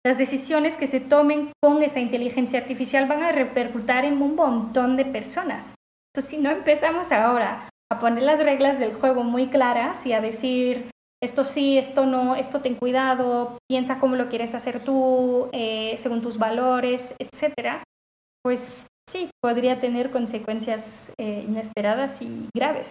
las decisiones que se tomen con esa inteligencia artificial van a repercutir en un montón de personas. Entonces, si no empezamos ahora a poner las reglas del juego muy claras y a decir esto sí, esto no, esto ten cuidado, piensa cómo lo quieres hacer tú, según tus valores, etcétera, pues sí, podría tener consecuencias inesperadas y graves.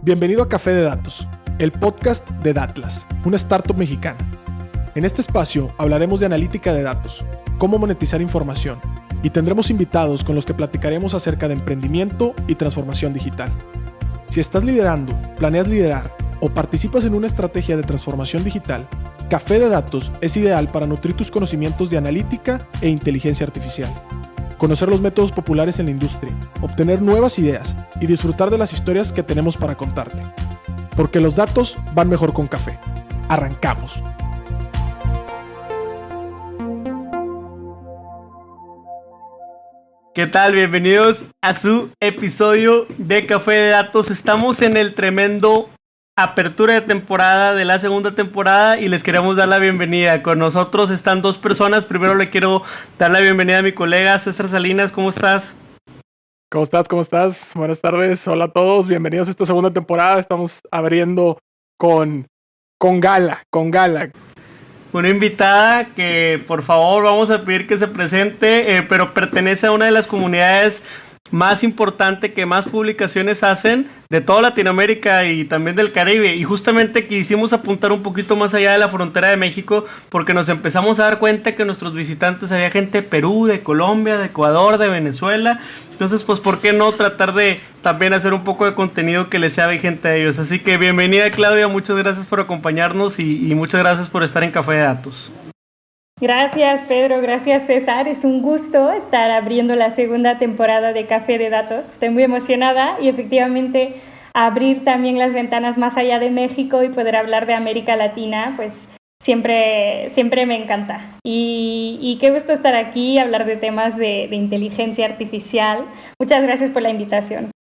Bienvenido a Café de Datos, el podcast de Datlas, una startup mexicana. En este espacio hablaremos de analítica de datos, cómo monetizar información, y tendremos invitados con los que platicaremos acerca de emprendimiento y transformación digital. Si estás liderando, planeas liderar o participas en una estrategia de transformación digital, Café de Datos es ideal para nutrir tus conocimientos de analítica e inteligencia artificial, conocer los métodos populares en la industria, obtener nuevas ideas y disfrutar de las historias que tenemos para contarte. Porque los datos van mejor con café. ¡Arrancamos! ¿Qué tal? Bienvenidos a su episodio de Café de Datos. Estamos en el tremendo apertura de temporada de la segunda temporada y les queremos dar la bienvenida. Con nosotros están dos personas. Primero le quiero dar la bienvenida a mi colega César Salinas. ¿Cómo estás? ¿Cómo estás? ¿Cómo estás? Buenas tardes. Hola a todos. Bienvenidos a esta segunda temporada. Estamos abriendo con gala. Una invitada que por favor vamos a pedir que se presente, pero pertenece a una de las comunidades más importante, que más publicaciones hacen de toda Latinoamérica y también del Caribe, y justamente quisimos apuntar un poquito más allá de la frontera de México porque nos empezamos a dar cuenta que nuestros visitantes había gente de Perú, de Colombia, de Ecuador, de Venezuela. Entonces pues por qué no tratar de también hacer un poco de contenido que les sea vigente a ellos. Así que bienvenida, Claudia, muchas gracias por acompañarnos y muchas gracias por estar en Café de Datos. Gracias, Pedro. Gracias, César. Es un gusto estar abriendo la segunda temporada de Café de Datos. Estoy muy emocionada y efectivamente abrir también las ventanas más allá de México y poder hablar de América Latina, pues siempre me encanta. Y qué gusto estar aquí y hablar de temas de inteligencia artificial. Muchas gracias por la invitación.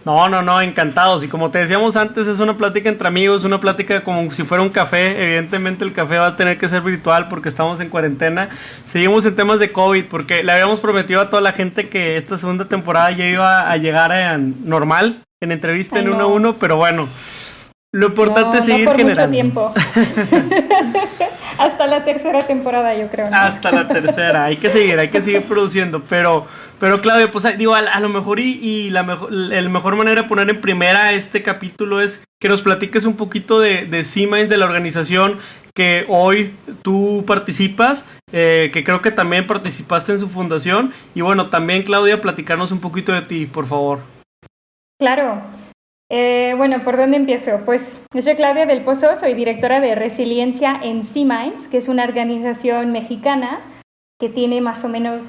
No, encantados. Y como te decíamos antes, es una plática entre amigos, una plática como si fuera un café. Evidentemente el café va a tener que ser virtual porque estamos en cuarentena. Seguimos en temas de COVID porque le habíamos prometido a toda la gente que esta segunda temporada ya iba a llegar normal, en entrevista en 1 a 1, pero bueno, lo importante es seguir generando. Mucho tiempo. Hasta la tercera temporada, yo creo, ¿no? Hasta la tercera, hay que seguir produciendo, pero Claudio, pues digo, a lo mejor la mejor manera de poner en primera este capítulo es que nos platiques un poquito de C-Minds, de la organización que hoy tú participas, que creo que también participaste en su fundación, y bueno, también Claudia, platicarnos un poquito de ti, por favor. Claro. Bueno, ¿por dónde empiezo? Pues yo soy Claudia del Pozo, soy directora de resiliencia en C-Minds, que es una organización mexicana que tiene más o menos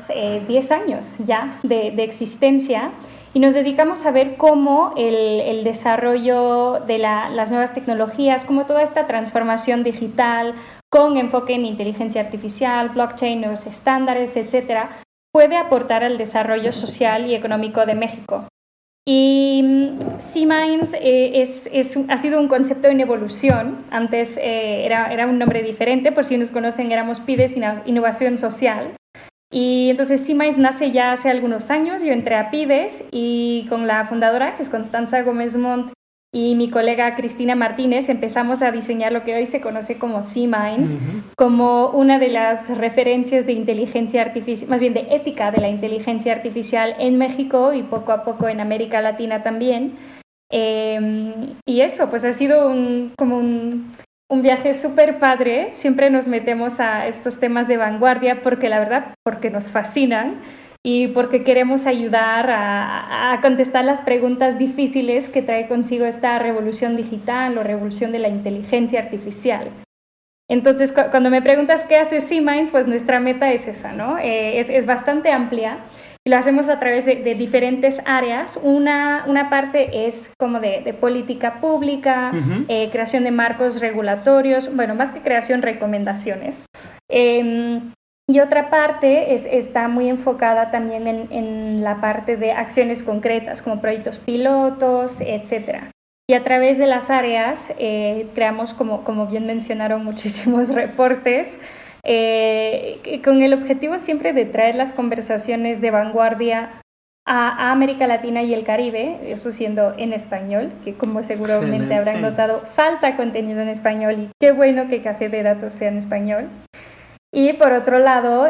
10 años ya de existencia, y nos dedicamos a ver cómo el desarrollo de las nuevas tecnologías, cómo toda esta transformación digital con enfoque en inteligencia artificial, blockchain, nuevos estándares, etcétera, puede aportar al desarrollo social y económico de México. Y C-Minds ha sido un concepto en evolución. Antes era un nombre diferente, por si nos conocen, éramos PIDES Innovación Social. Y entonces C-Minds nace ya hace algunos años. Yo entré a PIDES y con la fundadora, que es Constanza Gómez Montt, y mi colega Cristina Martínez, empezamos a diseñar lo que hoy se conoce como C-Minds, como una de las referencias de inteligencia artificial, más bien de ética de la inteligencia artificial en México y poco a poco en América Latina también. Y eso, pues ha sido un viaje súper padre. Siempre nos metemos a estos temas de vanguardia porque la verdad, porque nos fascinan y porque queremos ayudar a contestar las preguntas difíciles que trae consigo esta revolución digital o revolución de la inteligencia artificial. Entonces, cuando me preguntas qué hace C-Minds, pues nuestra meta es esa, ¿no? Es bastante amplia y lo hacemos a través de diferentes áreas. Una parte es como de política pública, creación de marcos regulatorios, bueno, más que creación, recomendaciones. Y otra parte está muy enfocada también en la parte de acciones concretas, como proyectos pilotos, etcétera. y a través de las áreas creamos, como bien mencionaron, muchísimos reportes con el objetivo siempre de traer las conversaciones de vanguardia a América Latina y el Caribe, eso siendo en español, que como seguramente habrán notado, falta contenido en español y qué bueno que Café de Datos sea en español. Y por otro lado,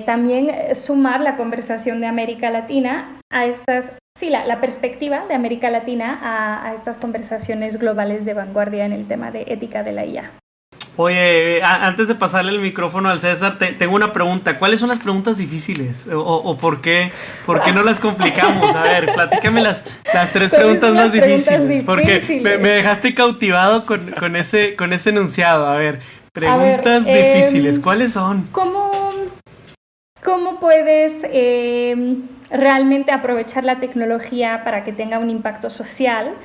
también sumar la conversación de América Latina a estas, la perspectiva de América Latina a estas conversaciones globales de vanguardia en el tema de ética de la IA. Oye, antes de pasarle el micrófono al César, tengo una pregunta. ¿Cuáles son las preguntas difíciles? ¿O por qué no las complicamos? A ver, platícame las 3 preguntas más difíciles. Porque me dejaste cautivado con ese enunciado. A ver, preguntas difíciles. ¿Cuáles son? ¿Cómo puedes realmente aprovechar la tecnología para que tenga un impacto social?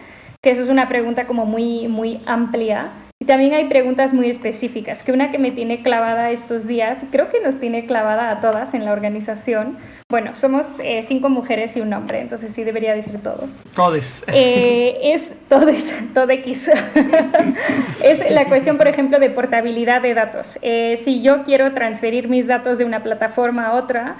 Que eso es una pregunta como muy, muy amplia. Y también hay preguntas muy específicas, que una que me tiene clavada estos días, y creo que nos tiene clavada a todas en la organización. Bueno, somos 5 mujeres y un hombre, entonces sí debería decir todos. Todes. Es todes. Es la cuestión, por ejemplo, de portabilidad de datos. Si yo quiero transferir mis datos de una plataforma a otra,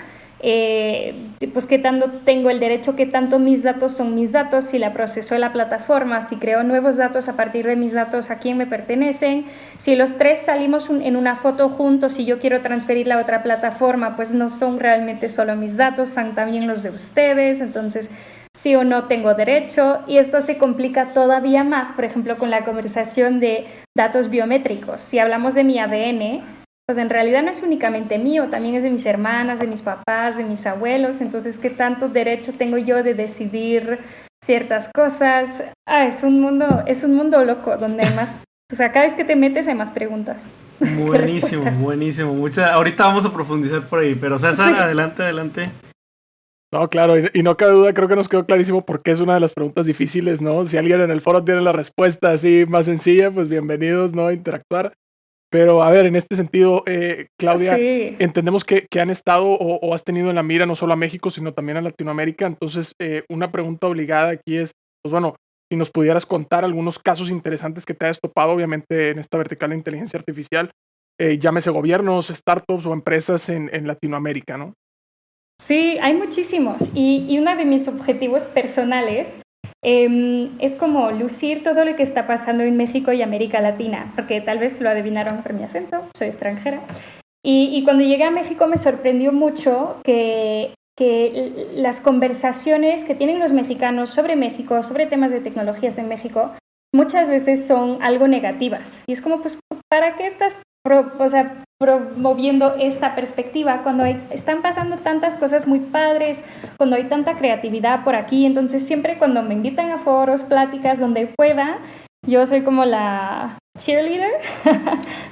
pues qué tanto tengo el derecho, qué tanto mis datos son mis datos, si la procesó la plataforma, si creo nuevos datos a partir de mis datos, a quién me pertenecen, si los 3 salimos en una foto juntos y yo quiero transferirla a otra plataforma, pues no son realmente solo mis datos, son también los de ustedes, entonces sí o no tengo derecho. Y esto se complica todavía más, por ejemplo, con la conversación de datos biométricos. Si hablamos de mi ADN, pues en realidad no es únicamente mío, también es de mis hermanas, de mis papás, de mis abuelos, entonces ¿qué tanto derecho tengo yo de decidir ciertas cosas? Es un mundo loco, donde hay más, o sea, cada vez que te metes hay más preguntas. Buenísimo. Ahorita vamos a profundizar por ahí, pero César, sí. Adelante. No, claro, y no cabe duda, creo que nos quedó clarísimo por qué es una de las preguntas difíciles, ¿no? Si alguien en el foro tiene la respuesta así más sencilla, pues bienvenidos, ¿no? A interactuar. Pero, a ver, en este sentido, Claudia, sí, entendemos que han estado o has tenido en la mira no solo a México, sino también a Latinoamérica. Entonces, una pregunta obligada aquí es, pues bueno, si nos pudieras contar algunos casos interesantes que te hayas topado, obviamente, en esta vertical de inteligencia artificial, llámese gobiernos, startups o empresas en Latinoamérica, ¿no? Sí, hay muchísimos. Y uno de mis objetivos personales es como lucir todo lo que está pasando en México y América Latina, porque tal vez lo adivinaron por mi acento, soy extranjera. Y cuando llegué a México me sorprendió mucho que las conversaciones que tienen los mexicanos sobre México, sobre temas de tecnologías en México, muchas veces son algo negativas. Y es como, pues, ¿para qué estás promoviendo esta perspectiva cuando están pasando tantas cosas muy padres, cuando hay tanta creatividad por aquí? Entonces siempre cuando me invitan a foros, pláticas, donde pueda, yo soy como la cheerleader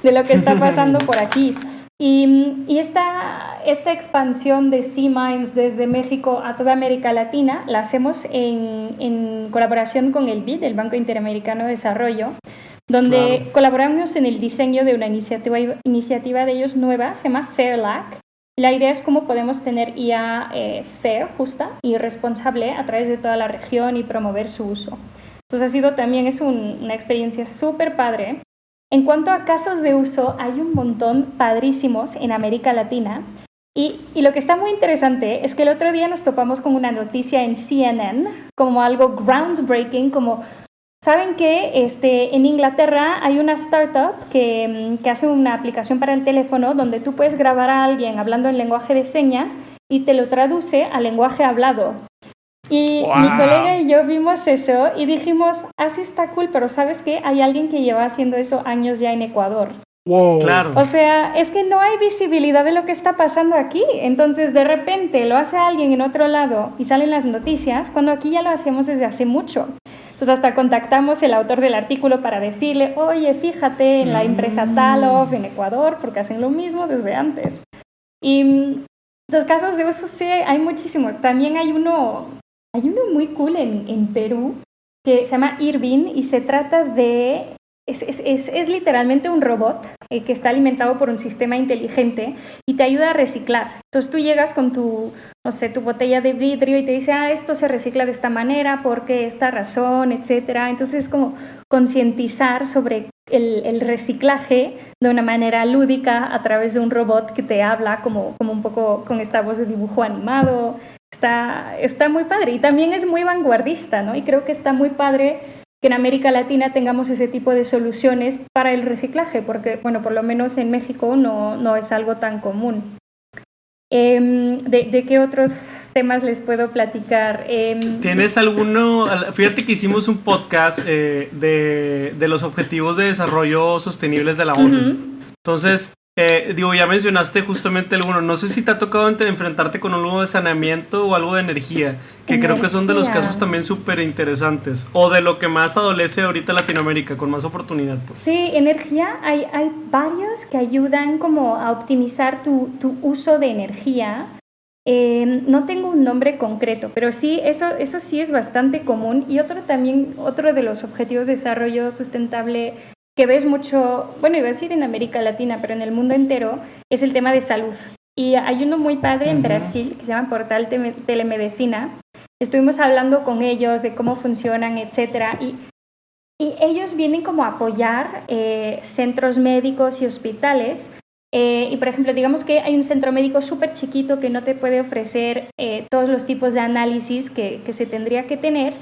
de lo que está pasando por aquí. Y esta expansión de C-Minds desde México a toda América Latina la hacemos en colaboración con el BID, el Banco Interamericano de Desarrollo, donde colaboramos en el diseño de una iniciativa de ellos nueva, se llama FAIRLAC. La idea es cómo podemos tener IA fair, justa y responsable a través de toda la región y promover su uso. Entonces es una experiencia súper padre. En cuanto a casos de uso, hay un montón padrísimos en América Latina. Y lo que está muy interesante es que el otro día nos topamos con una noticia en CNN, como algo groundbreaking, como... ¿Saben que en Inglaterra hay una startup que hace una aplicación para el teléfono donde tú puedes grabar a alguien hablando en lenguaje de señas y te lo traduce al lenguaje hablado? Y mi colega y yo vimos eso y dijimos, sí está cool, pero ¿sabes qué? Hay alguien que lleva haciendo eso años ya en Ecuador. Wow. Claro. O sea, es que no hay visibilidad de lo que está pasando aquí. Entonces, de repente lo hace alguien en otro lado y salen las noticias, cuando aquí ya lo hacemos desde hace mucho. Entonces, hasta contactamos al autor del artículo para decirle, oye, fíjate en la empresa Talov en Ecuador, porque hacen lo mismo desde antes. Y los casos de uso sí, hay muchísimos. También hay uno muy cool en Perú, que se llama Irving, y se trata de es literalmente un robot que está alimentado por un sistema inteligente y te ayuda a reciclar. Entonces tú llegas con tu botella de vidrio y te dice, esto se recicla de esta manera, porque esta razón, etcétera. Entonces es como concientizar sobre el reciclaje de una manera lúdica a través de un robot que te habla como un poco con esta voz de dibujo animado. Está muy padre y también es muy vanguardista, ¿no? Y creo que está muy padre que en América Latina tengamos ese tipo de soluciones para el reciclaje, porque, bueno, por lo menos en México no es algo tan común. ¿De qué otros temas les puedo platicar? ¿Tienes alguno? Fíjate que hicimos un podcast de los Objetivos de Desarrollo Sostenibles de la ONU. Uh-huh. Entonces, ya mencionaste justamente alguno. No sé si te ha tocado enfrentarte con algo de saneamiento o algo de energía, que creo que son de los casos también súper interesantes, o de lo que más adolece ahorita Latinoamérica, con más oportunidad. Pues. Sí, energía, hay varios que ayudan como a optimizar tu uso de energía. No tengo un nombre concreto, pero sí, eso sí es bastante común. Y otro de los objetivos de desarrollo sustentable que ves mucho, bueno, iba a decir en América Latina, pero en el mundo entero, es el tema de salud. Y hay uno muy padre en Brasil que se llama Portal Telemedicina. Estuvimos hablando con ellos de cómo funcionan, etcétera, y ellos vienen como a apoyar centros médicos y hospitales. Y por ejemplo, digamos que hay un centro médico súper chiquito que no te puede ofrecer todos los tipos de análisis que se tendría que tener.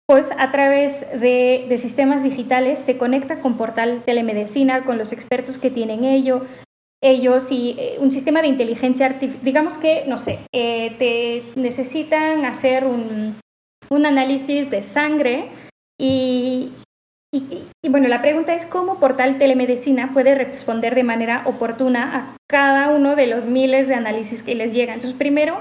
Pues a través de sistemas digitales se conecta con Portal Telemedicina, con los expertos que tienen ellos y un sistema de inteligencia artificial. Digamos que, no sé, te necesitan hacer un análisis de sangre y bueno, la pregunta es cómo Portal Telemedicina puede responder de manera oportuna a cada uno de los miles de análisis que les llegan. Entonces, primero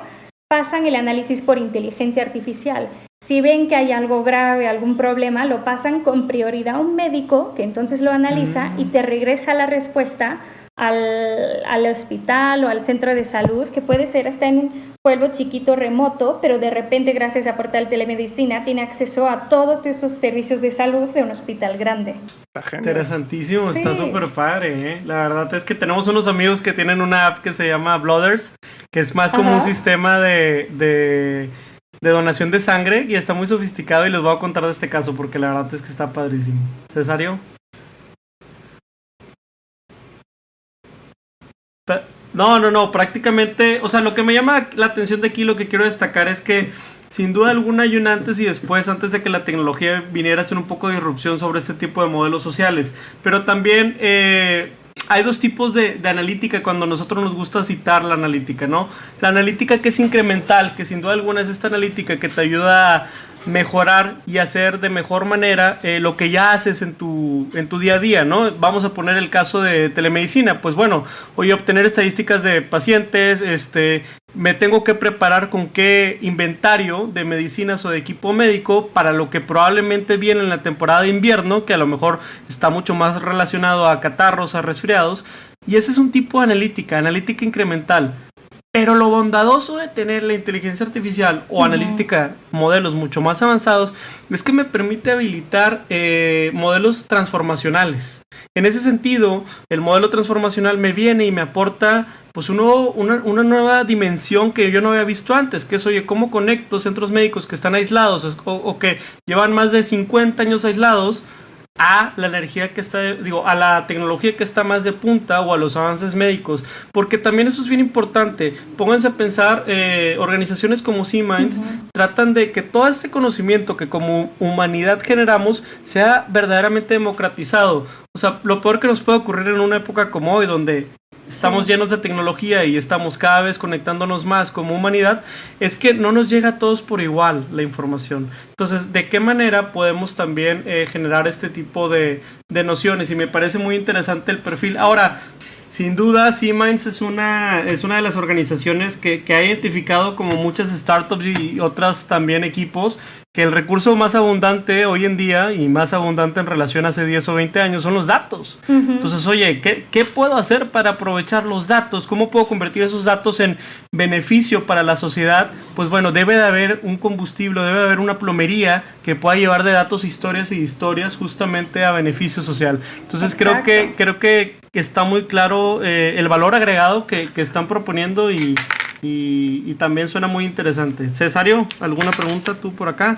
pasan el análisis por inteligencia artificial. Si ven que hay algo grave, algún problema, lo pasan con prioridad a un médico que entonces lo analiza y te regresa la respuesta al hospital o al centro de salud, que puede ser hasta en un pueblo chiquito remoto, pero de repente gracias a Portal Telemedicina tiene acceso a todos esos servicios de salud de un hospital grande. Interesantísimo, sí. Está súper padre, ¿eh? La verdad es que tenemos unos amigos que tienen una app que se llama Blooders, que es más como un sistema de donación de sangre y está muy sofisticado y les voy a contar de este caso porque la verdad es que está padrísimo. ¿Cesario? No, prácticamente, o sea, lo que me llama la atención de aquí, lo que quiero destacar es que sin duda alguna hay un antes y después, antes de que la tecnología viniera a hacer un poco de irrupción sobre este tipo de modelos sociales, pero también hay dos tipos de analítica cuando a nosotros nos gusta citar la analítica, ¿no? La analítica que es incremental, que sin duda alguna es esta analítica que te ayuda a mejorar y hacer de mejor manera lo que ya haces en tu día a día, ¿no? Vamos a poner el caso de telemedicina, pues bueno, hoy obtener estadísticas de pacientes, me tengo que preparar con qué inventario de medicinas o de equipo médico para lo que probablemente viene en la temporada de invierno, que a lo mejor está mucho más relacionado a catarros, a resfriados, y ese es un tipo de analítica incremental. Pero lo bondadoso de tener la inteligencia artificial o analítica, modelos mucho más avanzados, es que me permite habilitar modelos transformacionales. En ese sentido, el modelo transformacional me viene y me aporta pues una nueva dimensión que yo no había visto antes, que es, oye, ¿cómo conecto centros médicos que están aislados o que llevan más de 50 años aislados a la energía que está, a la tecnología que está más de punta o a los avances médicos? Porque también eso es bien importante. Pónganse a pensar, organizaciones como Siemens tratan de que todo este conocimiento que como humanidad generamos sea verdaderamente democratizado. O sea, lo peor que nos puede ocurrir en una época como hoy, donde estamos llenos de tecnología y estamos cada vez conectándonos más como humanidad, es que no nos llega a todos por igual la información. Entonces, ¿de qué manera podemos también generar este tipo de nociones? Y me parece muy interesante el perfil. Ahora, Sin duda, C-Minds es una de las organizaciones que ha identificado, como muchas startups y otras también equipos, que el recurso más abundante hoy en día y más abundante en relación a hace 10 o 20 años son los datos. Uh-huh. Entonces, oye, ¿qué puedo hacer para aprovechar los datos? ¿Cómo puedo convertir esos datos en beneficio para la sociedad? Pues bueno, debe de haber un combustible, debe de haber una plomería que pueda llevar de datos historias justamente a beneficio social. Entonces, creo que está muy claro el valor agregado que están proponiendo y también suena muy interesante. Cesario, ¿alguna pregunta tú por acá?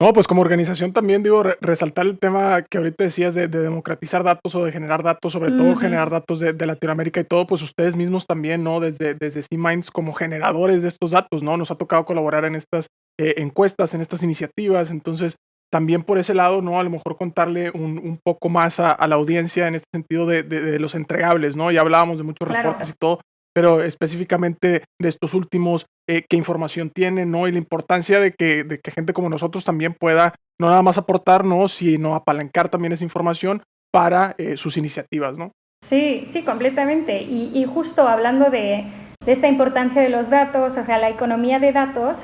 No, pues como organización también digo, resaltar el tema que ahorita decías de democratizar datos o de generar datos, sobre todo generar datos de Latinoamérica y todo, pues ustedes mismos también, ¿no? Desde C-Minds como generadores de estos datos, ¿no? Nos ha tocado colaborar en estas encuestas, en estas iniciativas, entonces también por ese lado, ¿no? A lo mejor contarle un poco más a la audiencia en este sentido de los entregables, ¿no? Ya hablábamos de muchos reportes y todo, pero específicamente de estos últimos, qué información tienen, ¿no? Y la importancia de que gente como nosotros también pueda no nada más aportar, ¿no? Sino apalancar también esa información para sus iniciativas, ¿no? Sí, completamente. Y justo hablando de esta importancia de los datos, o sea, la economía de datos,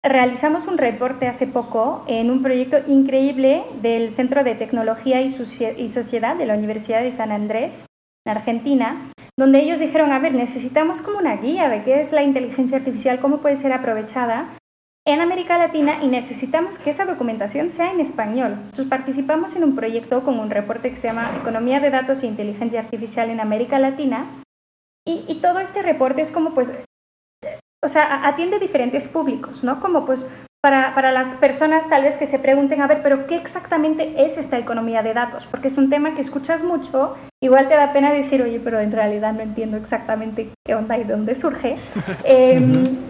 realizamos un reporte hace poco en un proyecto increíble del Centro de Tecnología y Sociedad de la Universidad de San Andrés, en Argentina, donde ellos dijeron, a ver, necesitamos como una guía de qué es la inteligencia artificial, cómo puede ser aprovechada en América Latina y necesitamos que esa documentación sea en español. Entonces participamos en un proyecto con un reporte que se llama Economía de Datos e Inteligencia Artificial en América Latina y todo este reporte es como pues, o sea, atiende diferentes públicos, ¿no? Como pues para las personas tal vez que se pregunten, a ver, pero ¿qué exactamente es esta economía de datos? Porque es un tema que escuchas mucho, igual te da pena decir, oye, pero en realidad no entiendo exactamente qué onda y de dónde surge.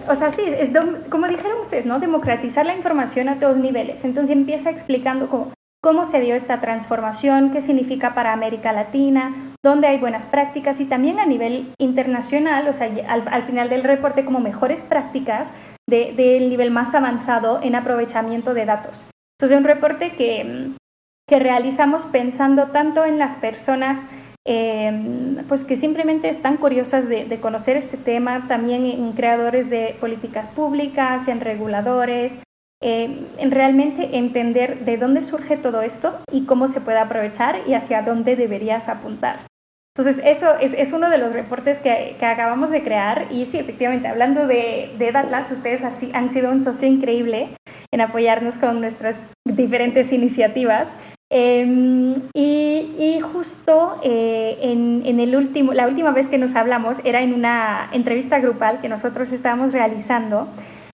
O sea, sí, es como dijeron ustedes, ¿no? Democratizar la información a todos niveles. Entonces empieza explicando cómo se dio esta transformación, qué significa para América Latina, dónde hay buenas prácticas y también a nivel internacional, o sea, al final del reporte como mejores prácticas del nivel más avanzado en aprovechamiento de datos. Entonces, un reporte que realizamos pensando tanto en las personas pues que simplemente están curiosas de conocer este tema, también en creadores de políticas públicas, en reguladores, en realmente entender de dónde surge todo esto y cómo se puede aprovechar y hacia dónde deberías apuntar. Entonces, eso es uno de los reportes que acabamos de crear y sí, efectivamente, hablando de Datlas, ustedes han sido un socio increíble en apoyarnos con nuestras diferentes iniciativas y justo la última vez que nos hablamos era en una entrevista grupal que nosotros estábamos realizando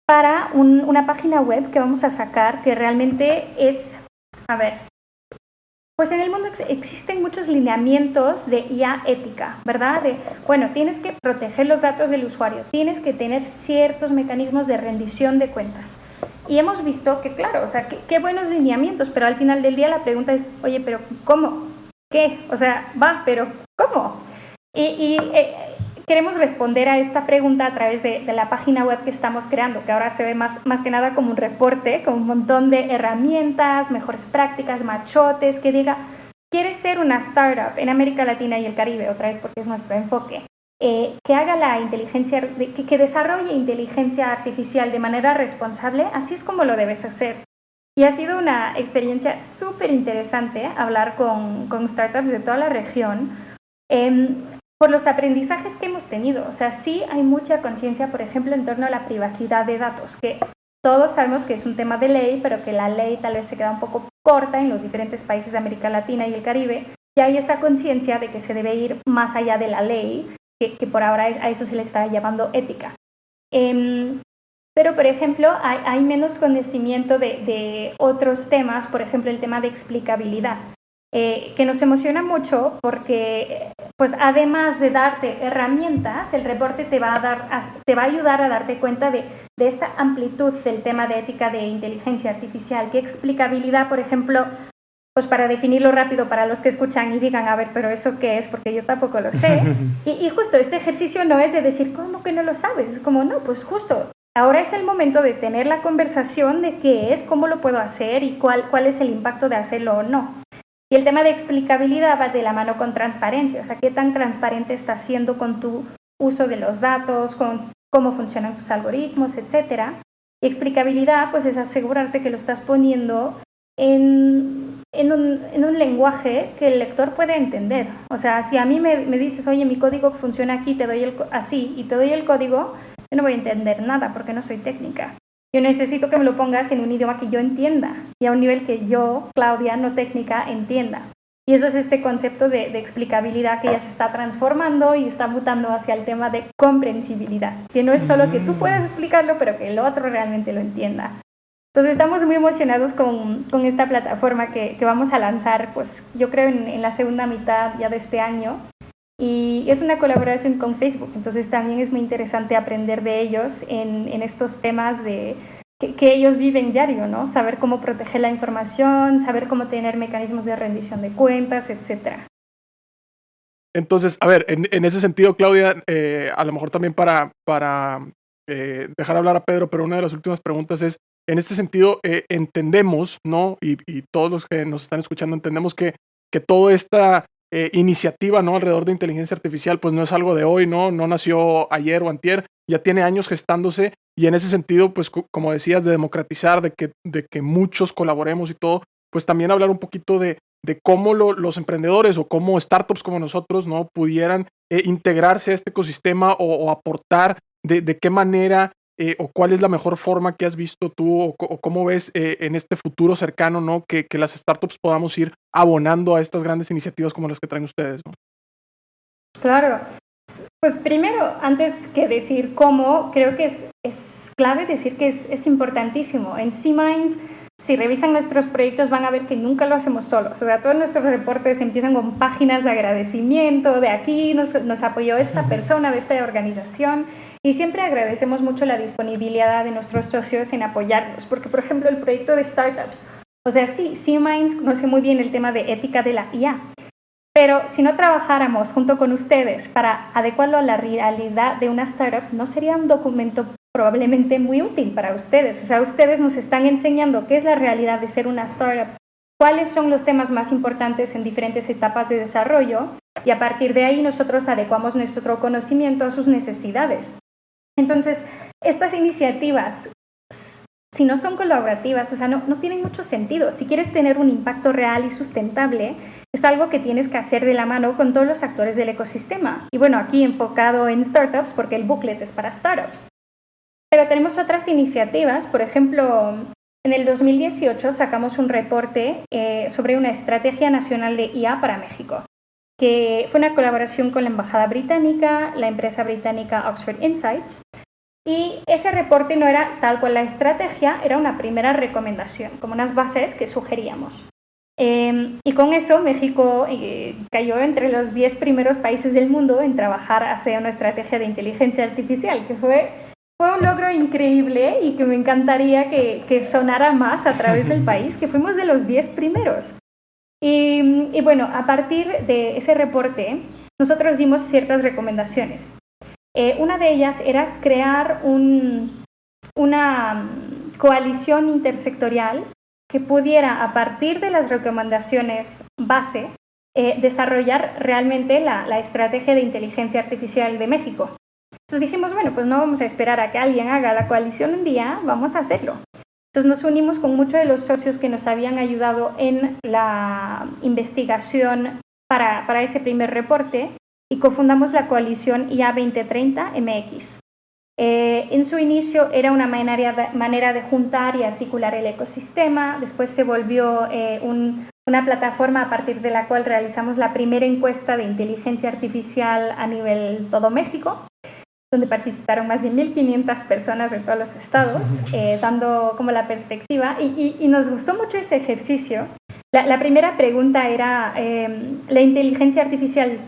para una página web que vamos a sacar que realmente es, pues en el mundo existen muchos lineamientos de IA ética, ¿verdad? Tienes que proteger los datos del usuario, tienes que tener ciertos mecanismos de rendición de cuentas. Y hemos visto que, claro, o sea, qué buenos lineamientos, pero al final del día la pregunta es, oye, ¿pero cómo? ¿Qué? O sea, pero ¿cómo? Queremos responder a esta pregunta a través de la página web que estamos creando, que ahora se ve más que nada como un reporte, con un montón de herramientas, mejores prácticas, machotes, que diga, ¿quieres ser una startup en América Latina y el Caribe? Otra vez porque es nuestro enfoque. Que haga la inteligencia, que desarrolle inteligencia artificial de manera responsable, así es como lo debes hacer. Y ha sido una experiencia súper interesante hablar con startups de toda la región, por los aprendizajes que hemos tenido. O sea, sí hay mucha conciencia, por ejemplo, en torno a la privacidad de datos, que todos sabemos que es un tema de ley, pero que la ley tal vez se queda un poco corta en los diferentes países de América Latina y el Caribe, y hay esta conciencia de que se debe ir más allá de la ley, que por ahora a eso se le está llamando ética. Pero, por ejemplo, hay menos conocimiento de otros temas, por ejemplo, el tema de explicabilidad, que nos emociona mucho porque, pues, además de darte herramientas, el reporte te va a ayudar a darte cuenta de esta amplitud del tema de ética de inteligencia artificial. ¿Qué explicabilidad, por ejemplo? Pues para definirlo rápido para los que escuchan y digan, a ver, pero ¿eso qué es? Porque yo tampoco lo sé. Y justo este ejercicio no es de decir, ¿cómo que no lo sabes? Es como, no, pues justo, ahora es el momento de tener la conversación de qué es, cómo lo puedo hacer y cuál es el impacto de hacerlo o no. Y el tema de explicabilidad va de la mano con transparencia, o sea, qué tan transparente estás siendo con tu uso de los datos, con cómo funcionan tus algoritmos, etcétera. Y explicabilidad, pues es asegurarte que lo estás poniendo en un lenguaje que el lector pueda entender. O sea, si a mí me dices, oye, mi código funciona aquí, así, y te doy el código, yo no voy a entender nada porque no soy técnica. Yo necesito que me lo pongas en un idioma que yo entienda y a un nivel que yo, Claudia, no técnica, entienda. Y eso es este concepto de explicabilidad que ya se está transformando y está mutando hacia el tema de comprensibilidad, que no es solo que tú puedas explicarlo, pero que el otro realmente lo entienda. Entonces estamos muy emocionados con esta plataforma que vamos a lanzar, pues yo creo en la segunda mitad ya de este año. Y es una colaboración con Facebook, entonces también es muy interesante aprender de ellos en estos temas que ellos viven diario, ¿no? Saber cómo proteger la información, saber cómo tener mecanismos de rendición de cuentas, etcétera. Entonces, a ver, en ese sentido, Claudia, a lo mejor también para dejar hablar a Pedro, pero una de las últimas preguntas es, en este sentido, entendemos, ¿no? Y todos los que nos están escuchando entendemos que toda esta iniciativa, ¿no? Alrededor de inteligencia artificial, pues no es algo de hoy, ¿no? No nació ayer o antier, ya tiene años gestándose y en ese sentido, pues como decías, de democratizar, de que muchos colaboremos y todo, pues también hablar un poquito de cómo los emprendedores o cómo startups como nosotros, ¿no? Pudieran integrarse a este ecosistema o aportar de qué manera o cuál es la mejor forma que has visto tú o cómo ves en este futuro cercano, ¿no? Que las startups podamos ir abonando a estas grandes iniciativas como las que traen ustedes, ¿no? Claro. Pues primero, antes que decir cómo, creo que es clave decir que es importantísimo. En C-Minds, si revisan nuestros proyectos van a ver que nunca lo hacemos solos. O sea, todos nuestros reportes empiezan con páginas de agradecimiento, de aquí nos apoyó esta persona, de esta organización, y siempre agradecemos mucho la disponibilidad de nuestros socios en apoyarnos, porque por ejemplo el proyecto de startups, o sea, sí, C-Minds conoce muy bien el tema de ética de la IA, pero si no trabajáramos junto con ustedes para adecuarlo a la realidad de una startup, no sería un documento probablemente muy útil para ustedes. O sea, ustedes nos están enseñando qué es la realidad de ser una startup, cuáles son los temas más importantes en diferentes etapas de desarrollo y a partir de ahí nosotros adecuamos nuestro conocimiento a sus necesidades. Entonces, estas iniciativas, si no son colaborativas, o sea, no tienen mucho sentido. Si quieres tener un impacto real y sustentable, es algo que tienes que hacer de la mano con todos los actores del ecosistema. Y bueno, aquí enfocado en startups, porque el booklet es para startups. Pero tenemos otras iniciativas, por ejemplo, en el 2018 sacamos un reporte sobre una estrategia nacional de IA para México, que fue una colaboración con la Embajada Británica, la empresa británica Oxford Insights, y ese reporte no era tal cual la estrategia, era una primera recomendación, como unas bases que sugeríamos. Y con eso México cayó entre los 10 primeros países del mundo en trabajar hacia una estrategia de inteligencia artificial, que fue un logro increíble y que me encantaría que sonara más a través del país, que fuimos de los 10 primeros. Y bueno, a partir de ese reporte, nosotros dimos ciertas recomendaciones. Una de ellas era crear una coalición intersectorial que pudiera, a partir de las recomendaciones base, desarrollar realmente la estrategia de inteligencia artificial de México. Entonces dijimos, bueno, pues no vamos a esperar a que alguien haga la coalición un día, vamos a hacerlo. Entonces nos unimos con muchos de los socios que nos habían ayudado en la investigación para ese primer reporte y cofundamos la coalición IA 2030 MX. En su inicio era una manera de juntar y articular el ecosistema, después se volvió una plataforma a partir de la cual realizamos la primera encuesta de inteligencia artificial a nivel todo México, donde participaron más de 1,500 personas de todos los estados, dando como la perspectiva, y nos gustó mucho ese ejercicio. La primera pregunta era, ¿la inteligencia artificial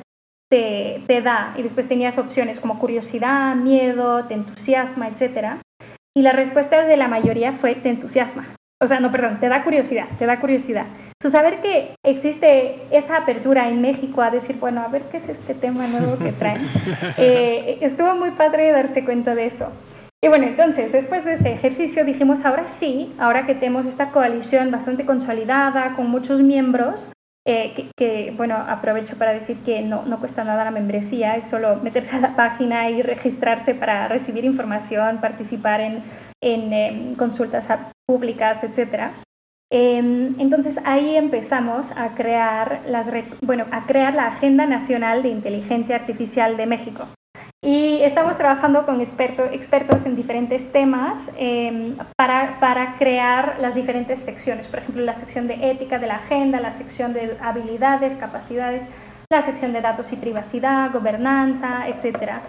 te da? Y después tenías opciones como curiosidad, miedo, te entusiasma, etc. Y la respuesta de la mayoría fue, te entusiasma. O sea, no, perdón, te da curiosidad. Entonces, saber que existe esa apertura en México a decir, bueno, a ver qué es este tema nuevo que traen, estuvo muy padre darse cuenta de eso. Y bueno, entonces, después de ese ejercicio dijimos, ahora sí, ahora que tenemos esta coalición bastante consolidada, con muchos miembros, Bueno, aprovecho para decir que no cuesta nada la membresía, es solo meterse a la página y registrarse para recibir información, participar en consultas públicas, etc. Entonces ahí empezamos a crear la Agenda Nacional de Inteligencia Artificial de México. Y estamos trabajando con expertos en diferentes temas para crear las diferentes secciones. Por ejemplo, la sección de ética de la agenda, la sección de habilidades, capacidades, la sección de datos y privacidad, gobernanza, etc.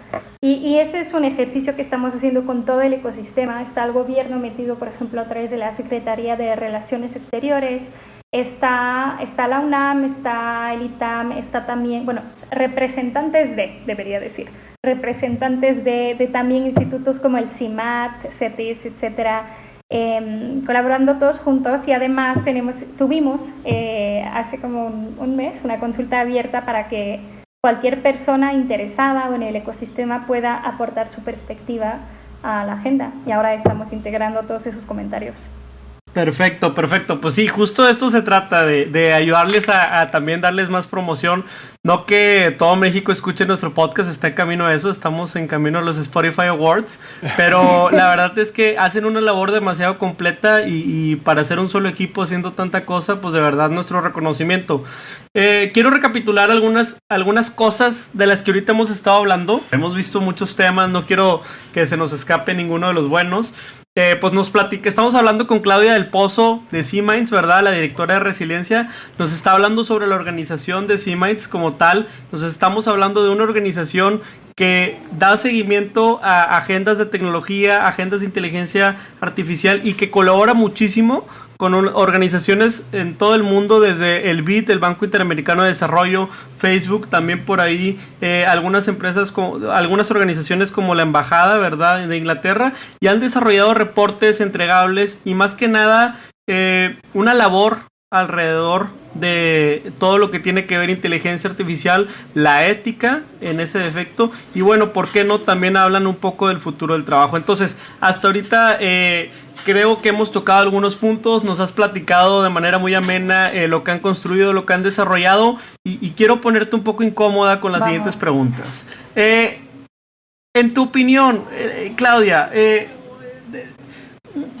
Y ese es un ejercicio que estamos haciendo con todo el ecosistema. Está el gobierno metido, por ejemplo, a través de la Secretaría de Relaciones Exteriores, está la UNAM, está el ITAM, está también, representantes de también institutos como el CIMAT, CETIS, etcétera, colaborando todos juntos. Y además tuvimos hace como un mes una consulta abierta para que cualquier persona interesada o en el ecosistema pueda aportar su perspectiva a la agenda, y ahora estamos integrando todos esos comentarios. Perfecto. Pues sí, justo esto se trata de ayudarles a también darles más promoción. No que todo México escuche nuestro podcast, está en camino a eso, estamos en camino a los Spotify Awards, pero la verdad es que hacen una labor demasiado completa y para ser un solo equipo haciendo tanta cosa, pues de verdad nuestro reconocimiento. Quiero recapitular algunas cosas de las que ahorita hemos estado hablando. Hemos visto muchos temas, no quiero que se nos escape ninguno de los buenos. Pues estamos hablando con Claudia del Pozo de C-Minds, ¿verdad? La directora de Resiliencia. Nos está hablando sobre la organización de C-Minds como tal. Nos estamos hablando de una organización que da seguimiento a agendas de tecnología, agendas de inteligencia artificial, y que colabora muchísimo con organizaciones en todo el mundo, desde el BID, el Banco Interamericano de Desarrollo, Facebook, también por ahí algunas empresas, algunas organizaciones como la Embajada, ¿verdad?, de Inglaterra, y han desarrollado reportes entregables y más que nada una labor alrededor de todo lo que tiene que ver inteligencia artificial, la ética en ese defecto, y bueno, ¿por qué no? También hablan un poco del futuro del trabajo. Entonces, hasta ahorita creo que hemos tocado algunos puntos, nos has platicado de manera muy amena lo que han construido, lo que han desarrollado, y quiero ponerte un poco incómoda con las siguientes preguntas. En tu opinión, Claudia,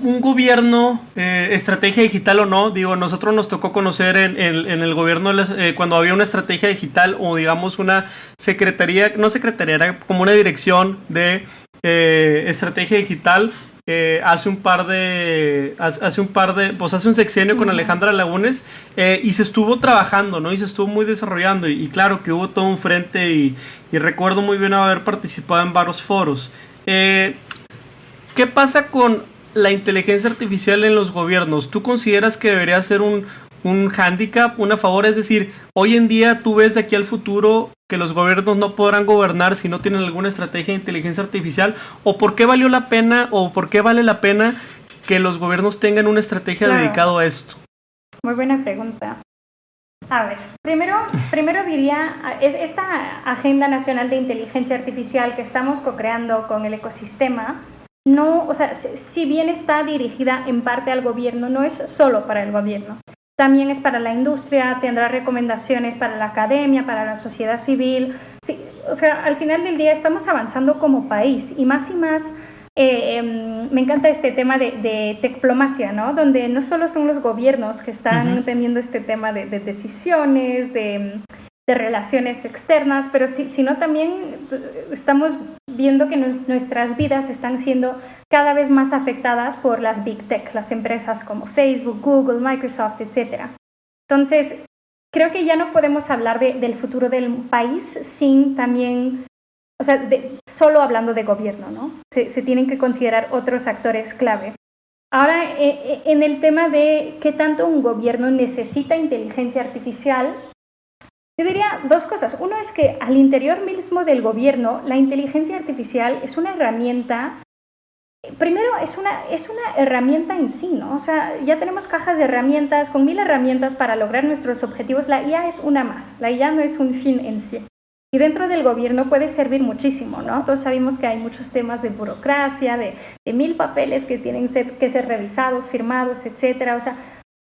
un gobierno, estrategia digital o no, digo, nosotros nos tocó conocer en el gobierno cuando había una estrategia digital, o digamos una secretaría, no secretaría, era como una dirección de estrategia digital, hace un sexenio con Alejandra Lagunes, y se estuvo trabajando, ¿no? Y se estuvo muy desarrollando, y claro que hubo todo un frente, y recuerdo muy bien haber participado en varios foros. ¿Qué pasa con la inteligencia artificial en los gobiernos? ¿Tú consideras que debería ser un hándicap, una favor? Es decir, hoy en día tú ves de aquí al futuro que los gobiernos no podrán gobernar si no tienen alguna estrategia de inteligencia artificial, o por qué valió la pena, o por qué vale la pena que los gobiernos tengan una estrategia dedicada a esto. Muy buena pregunta. A ver, primero diría, es esta Agenda Nacional de Inteligencia Artificial que estamos co-creando con el ecosistema. No, o sea, si bien está dirigida en parte al gobierno, no es solo para el gobierno. También es para la industria, tendrá recomendaciones para la academia, para la sociedad civil. Sí, o sea, al final del día estamos avanzando como país, y más me encanta este tema de tecplomacia, ¿no? Donde no solo son los gobiernos que están teniendo este tema de decisiones, de relaciones externas, pero sino también estamos viendo que nuestras vidas están siendo cada vez más afectadas por las Big Tech, las empresas como Facebook, Google, Microsoft, etc. Entonces, creo que ya no podemos hablar del futuro del país sin también, o sea, solo hablando de gobierno, ¿no? Se tienen que considerar otros actores clave. Ahora, en el tema de qué tanto un gobierno necesita inteligencia artificial, yo diría dos cosas. Uno es que al interior mismo del gobierno, la inteligencia artificial es una herramienta. Primero, es una herramienta en sí, ¿no? O sea, ya tenemos cajas de herramientas, con 1000 herramientas para lograr nuestros objetivos. La IA es una más. La IA no es un fin en sí. Y dentro del gobierno puede servir muchísimo, ¿no? Todos sabemos que hay muchos temas de burocracia, de 1000 papeles que tienen que ser revisados, firmados, etcétera. O sea,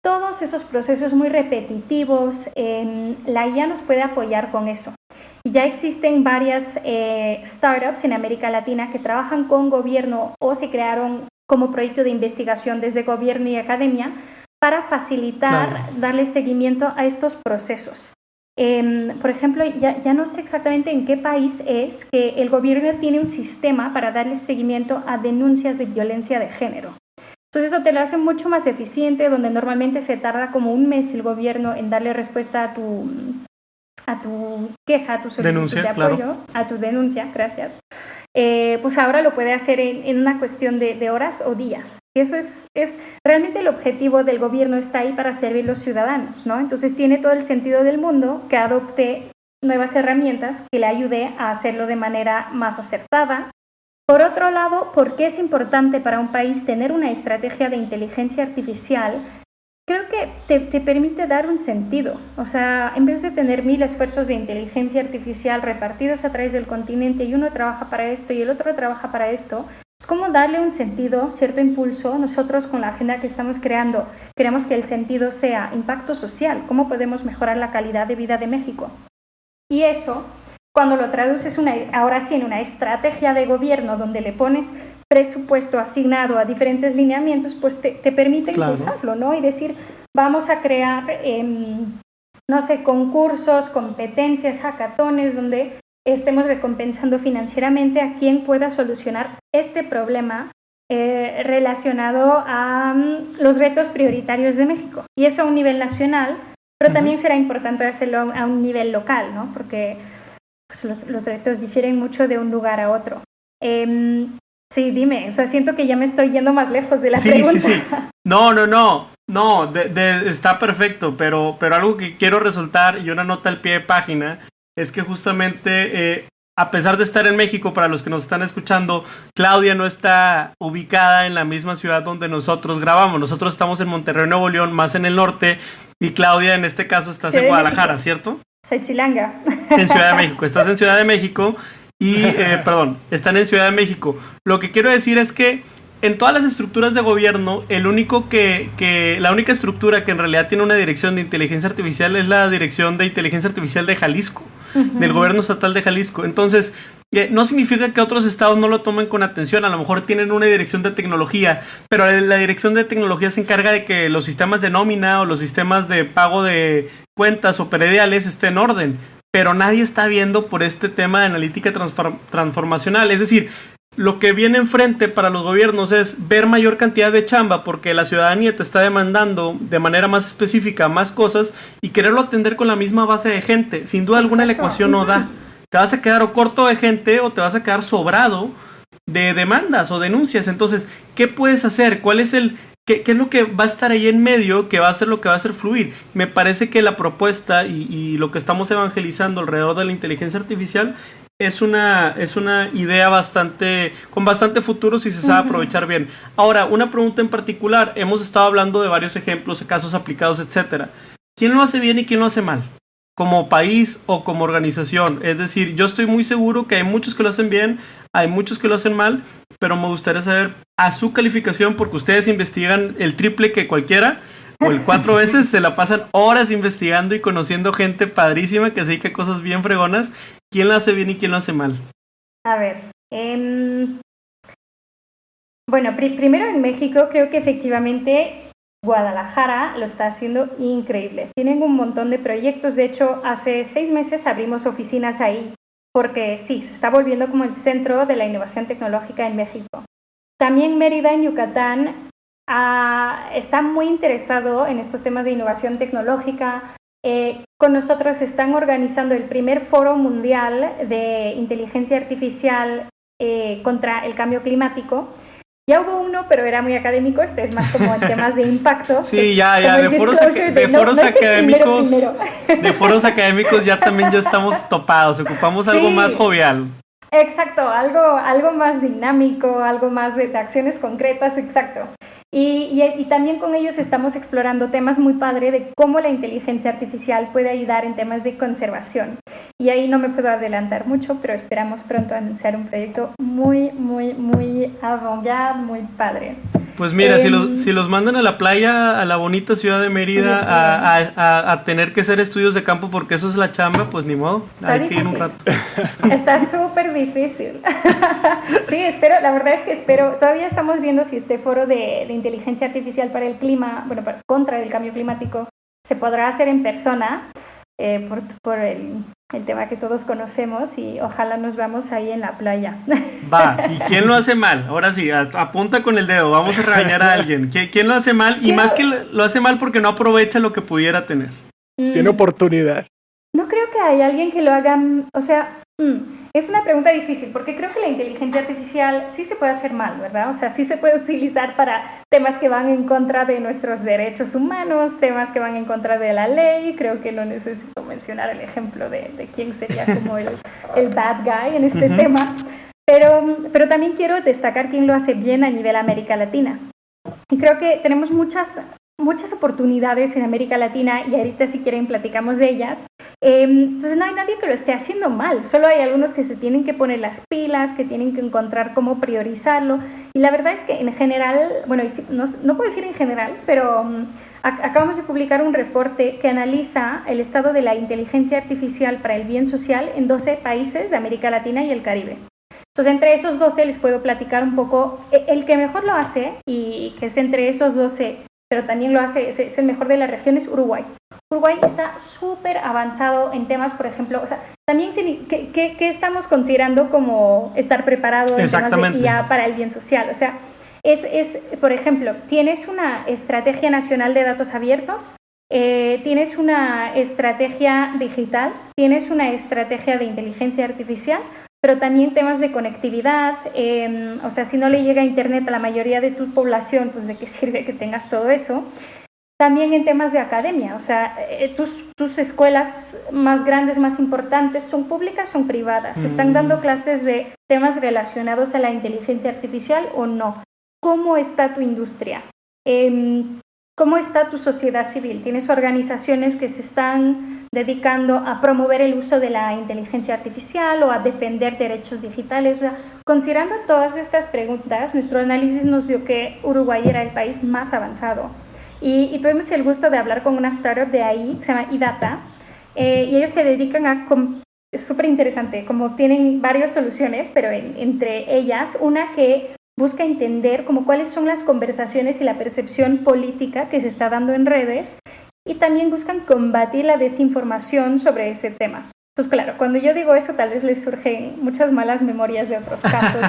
todos esos procesos muy repetitivos, la IA nos puede apoyar con eso. Y ya existen varias startups en América Latina que trabajan con gobierno o se crearon como proyecto de investigación desde gobierno y academia para facilitar, darle seguimiento a estos procesos. Por ejemplo, ya no sé exactamente en qué país es que el gobierno tiene un sistema para darle seguimiento a denuncias de violencia de género. Entonces eso te lo hace mucho más eficiente, donde normalmente se tarda como un mes el gobierno en darle respuesta a tu queja, a tu solicitud denuncia, de apoyo, a tu denuncia, gracias. Pues ahora lo puede hacer en una cuestión de horas o días. Eso es realmente el objetivo del gobierno, está ahí para servir a los ciudadanos, ¿no? Entonces tiene todo el sentido del mundo que adopte nuevas herramientas que le ayude a hacerlo de manera más acertada. Por otro lado, ¿por qué es importante para un país tener una estrategia de inteligencia artificial? Creo que te permite dar un sentido. O sea, en vez de tener 1000 esfuerzos de inteligencia artificial repartidos a través del continente y uno trabaja para esto y el otro trabaja para esto, es como darle un sentido, cierto impulso. Nosotros con la agenda que estamos creando queremos que el sentido sea impacto social, cómo podemos mejorar la calidad de vida de México. Y eso, cuando lo traduces ahora sí en una estrategia de gobierno donde le pones presupuesto asignado a diferentes lineamientos, pues te permite impulsarlo, ¿no? Y decir, vamos a crear, no sé, concursos, competencias, hackatones, donde estemos recompensando financieramente a quien pueda solucionar este problema relacionado a los retos prioritarios de México. Y eso a un nivel nacional, pero también será importante hacerlo a un nivel local, ¿no? Porque pues, los retos difieren mucho de un lugar a otro. Sí, dime, o sea, siento que ya me estoy yendo más lejos de la pregunta. Sí. No, está perfecto, pero algo que quiero resaltar y una nota al pie de página es que justamente, a pesar de estar en México, para los que nos están escuchando, Claudia no está ubicada en la misma ciudad donde nosotros grabamos. Nosotros estamos en Monterrey, Nuevo León, más en el norte, y Claudia en este caso estás en Guadalajara, México. ¿Cierto? Soy chilanga. En Ciudad de México, estás en Ciudad de México. Están en Ciudad de México. Lo que quiero decir es que en todas las estructuras de gobierno, la única estructura que en realidad tiene una dirección de inteligencia artificial es la Dirección de Inteligencia Artificial de Jalisco, del gobierno estatal de Jalisco. Entonces, no significa que otros estados no lo tomen con atención. A lo mejor tienen una dirección de tecnología, pero la dirección de tecnología se encarga de que los sistemas de nómina o los sistemas de pago de cuentas o prediales estén en orden. Pero nadie está viendo por este tema de analítica transformacional. Es decir, lo que viene enfrente para los gobiernos es ver mayor cantidad de chamba porque la ciudadanía te está demandando de manera más específica más cosas y quererlo atender con la misma base de gente. Sin duda alguna la ecuación no da. Te vas a quedar o corto de gente o te vas a quedar sobrado de demandas o denuncias. Entonces, ¿qué puedes hacer? ¿Cuál es ¿Qué es lo que va a estar ahí en medio que va a ser lo que va a hacer fluir? Me parece que la propuesta y lo que estamos evangelizando alrededor de la inteligencia artificial es una idea con bastante futuro si se sabe aprovechar bien. Ahora, una pregunta en particular. Hemos estado hablando de varios ejemplos, casos aplicados, etcétera. ¿Quién lo hace bien y quién lo hace mal? Como país o como organización. Es decir, yo estoy muy seguro que hay muchos que lo hacen bien, hay muchos que lo hacen mal, pero me gustaría saber a su calificación, porque ustedes investigan el triple que cualquiera, o el 4 veces, se la pasan horas investigando y conociendo gente padrísima que se dedica a cosas bien fregonas. ¿Quién lo hace bien y quién lo hace mal? A ver, bueno, primero en México creo que efectivamente Guadalajara lo está haciendo increíble. Tienen un montón de proyectos. De hecho, hace 6 meses abrimos oficinas ahí porque sí, se está volviendo como el centro de la innovación tecnológica en México. También Mérida, en Yucatán, está muy interesado en estos temas de innovación tecnológica. Con nosotros están organizando el primer foro mundial de inteligencia artificial contra el cambio climático. Ya hubo uno, pero era muy académico. Este es más como en temas de impacto. Sí, ya, de foros académicos ya también ya estamos topados. Ocupamos algo más jovial. Exacto, algo más dinámico, algo más de acciones concretas, exacto. Y también con ellos estamos explorando temas muy padre de cómo la inteligencia artificial puede ayudar en temas de conservación. Y ahí no me puedo adelantar mucho, pero esperamos pronto anunciar un proyecto muy, muy, muy avant-garde, muy padre. Pues mira, si los mandan a la playa, a la bonita ciudad de Mérida, a tener que hacer estudios de campo porque eso es la chamba, pues ni modo, hay que ir un rato. Está súper difícil. Sí, la verdad es que espero, todavía estamos viendo si este foro de inteligencia artificial para el clima, contra el cambio climático, se podrá hacer en persona, por el tema que todos conocemos, y ojalá nos veamos ahí en la playa. Va, ¿y quién lo hace mal? Ahora sí, apunta con el dedo, vamos a regañar a alguien. ¿Quién lo hace mal? Y más que lo hace mal porque no aprovecha lo que pudiera tener. Tiene oportunidad. No creo que haya alguien que lo haga, es una pregunta difícil, porque creo que la inteligencia artificial sí se puede hacer mal, ¿verdad? O sea, sí se puede utilizar para temas que van en contra de nuestros derechos humanos, temas que van en contra de la ley. Creo que no necesito mencionar el ejemplo de quién sería como el bad guy en este tema. Pero también quiero destacar quién lo hace bien a nivel América Latina. Y creo que tenemos muchas oportunidades en América Latina, y ahorita si quieren platicamos de ellas. Entonces no hay nadie que lo esté haciendo mal, solo hay algunos que se tienen que poner las pilas, que tienen que encontrar cómo priorizarlo. Y la verdad es que en general, no puedo decir en general, pero acabamos de publicar un reporte que analiza el estado de la inteligencia artificial para el bien social en 12 países de América Latina y el Caribe. Entonces, entre esos 12 les puedo platicar un poco. El que mejor lo hace, y que es entre esos 12, pero también lo hace, es el mejor de la región, es Uruguay. Uruguay está súper avanzado en temas, por ejemplo, o sea, también ¿qué estamos considerando como estar preparado en temas de IA para el bien social? O sea, por ejemplo, tienes una estrategia nacional de datos abiertos, tienes una estrategia digital, tienes una estrategia de inteligencia artificial, pero también temas de conectividad. O sea, si no le llega internet a la mayoría de tu población, pues ¿de qué sirve que tengas todo eso? También en temas de academia, o sea, tus escuelas más grandes, más importantes, ¿son públicas o son privadas? ¿Están dando clases de temas relacionados a la inteligencia artificial o no? ¿Cómo está tu industria? ¿Cómo está tu sociedad civil? ¿Tienes organizaciones que se están dedicando a promover el uso de la inteligencia artificial o a defender derechos digitales? O sea, considerando todas estas preguntas, nuestro análisis nos dio que Uruguay era el país más avanzado. Y tuvimos el gusto de hablar con una startup de ahí, que se llama iData, y ellos se dedican es súper interesante, como tienen varias soluciones, pero entre ellas, una que busca entender como cuáles son las conversaciones y la percepción política que se está dando en redes, y también buscan combatir la desinformación sobre ese tema. Entonces, claro, cuando yo digo eso, tal vez les surgen muchas malas memorias de otros casos